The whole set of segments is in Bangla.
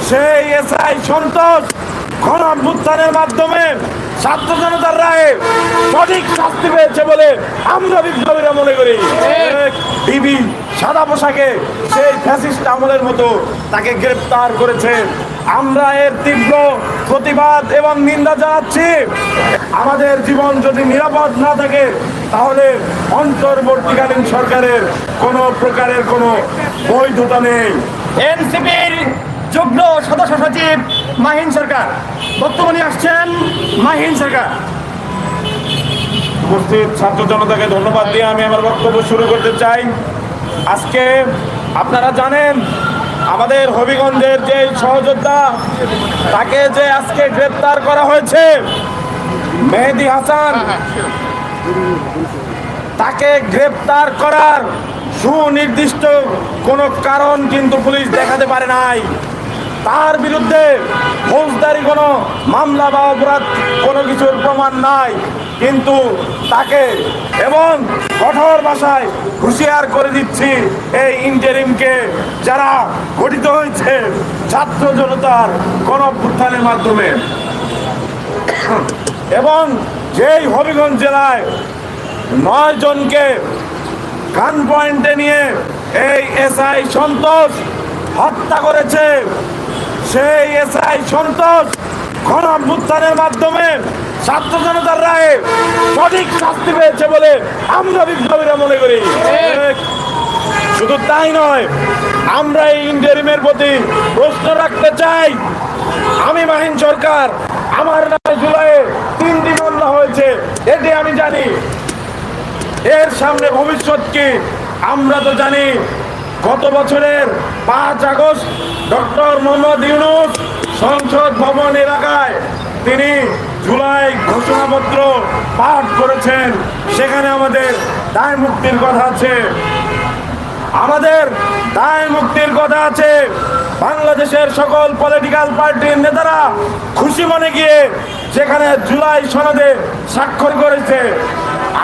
সেই এসআই সন্তোষ গণ অভ্যুত্থানের মাধ্যমে ছাত্র জনতার রায়ে সঠিক শাস্তি পেয়েছে বলে আমরা বিপ্লবীরা মনে করি। বিবি সাদা পোশাকে সেই ফ্যাসিস্ট আমলের মতো তাকে গ্রেপ্তার করেছে। আমরা এর তীব্র প্রতিবাদ এবং নিন্দা জানাচ্ছি। আমাদের জীবন যদি নিরাপদ না থাকে তাহলে অন্তর্বর্তীকালীন সরকারের কোনো প্রকারের কোনো বৈধতা নেই। এনসিপির যুগ্ম সদস্য সচিব মাহিন সরকার বর্তমানে আসছেন। মাহিন সরকার। উপস্থিত ছাত্র জনতাকে ধন্যবাদ দিয়ে আমি আমার বক্তব্য শুরু করতে চাই। আজকে আপনারা জানেন আমাদের হবিগঞ্জের যে সহযোদ্ধা তাকে যে আজকে গ্রেপ্তার করা হয়েছে মেহেদী হাসান, তাকে গ্রেপ্তার করার সুনির্দিষ্ট কোনো কারণ কিন্তু পুলিশ দেখাতে পারে নাই। তার বিরুদ্ধে ফৌজদারি কোনো মামলা বা অপরাধ কোনো কিছুর প্রমাণ নাই, কিন্তু তাকে এবং কঠোর ভাষায় হুঁশিয়ার করে দিচ্ছি এই ইন্টারিমকে যারা গঠিত হয়েছে ছাত্র জনতার গণ অভ্যুত্থানের মাধ্যমে, এবং যেই হবিগঞ্জ জেলায় 9 জনকে গান পয়েন্টে নিয়ে এই এসআই সন্তোষ হত্যা করেছে, সেই এসআই সন্তোষ গণ অভ্যুত্থানের মাধ্যমে ছাত্র জনতার রায়ে সঠিক শাস্তি পেয়েছে বলে আমরা বিপ্লবীরা মনে করি। শুধু তাই নয়, আমরা এই ইন্টারিমের প্রতি প্রশ্ন রাখতে চাই। আমি মাহিন সরকার, আমার নামে জুলাইয়ে 3টি মামলা হয়েছে, এটি আমি জানি। এর সামনে ভবিষ্যৎ কি আমরা তো জানি। গত বছরের 5 আগস্ট ডক্টর মোহাম্মদ ইউনূস সংসদ ভবন এলাকায় তিনি জুলাই ঘোষণাপত্র পাঠ করেছেন। সেখানে আমাদের দায় মুক্তির কথা আছে, আমাদের দায় মুক্তির কথা আছে। বাংলাদেশের সকল পলিটিক্যাল পার্টির নেতারা খুশি মনে গিয়ে সেখানে জুলাই সনদে স্বাক্ষর করেছে।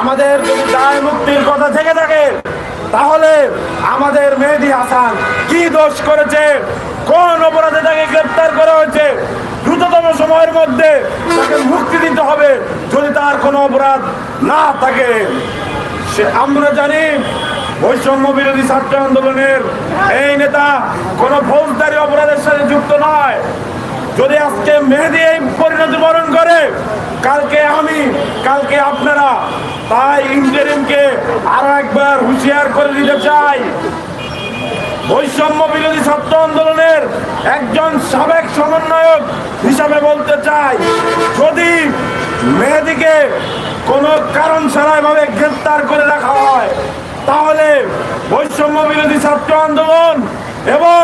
আমাদের যদি দায় মুক্তির কথা থেকে থাকে তাহলে আমাদের মেহেদী হাসান কি দোষ করেছে, কোন অপরাধে তাকে গ্রেপ্তার করা হয়েছে, দ্রুততম সময়ের মধ্যে তাকে মুক্তি দিতে হবে যদি তার কোনো অপরাধ না থাকে। আমরা জানি বৈষম্য বিরোধী ছাত্র আন্দোলনের এই নেতা কোনো ফৌজদারি অপরাধের সাথে যুক্ত নয়। যদি আজকে মেহেদী এই পরিণতি বরণ করে, কালকে আমি, কালকে আপনারা, তাই ইন্টারিমকে আরো একবার হুঁশিয়ার করে দিতে চাই। বৈষম্য বিরোধী ছাত্র আন্দোলনের একজন সাবেক সমন্বয়ক হিসাবে বলতে চাই, যদি মেহেদীকে কোনো কারণ ছাড়াই ভাবে গ্রেপ্তার করে রাখা হয় তাহলে বৈষম্য বিরোধী ছাত্র আন্দোলন এবং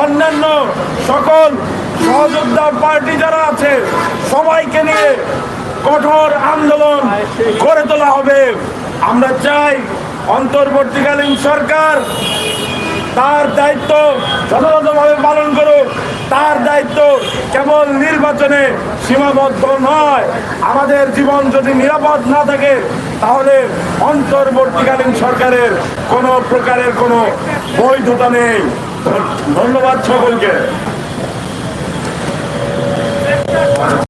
অন্যান্য সকল সহযোদ্ধা পার্টি যারা আছে সবাইকে নিয়ে কঠোর আন্দোলন গড়ে তোলা হবে। আমরা চাই অন্তর্বর্তীকালীন সরকার তার দায়িত্ব যথাযথভাবে পালন করুক। তার দায়িত্ব কেবল নির্বাচনে সীমাবদ্ধ নয়। আমাদের জীবন যদি নিরাপদ না থাকে তাহলে অন্তর্বর্তীকালীন সরকারের কোনো প্রকারের কোনো বৈধতা নেই। ধন্যবাদ সকলকে।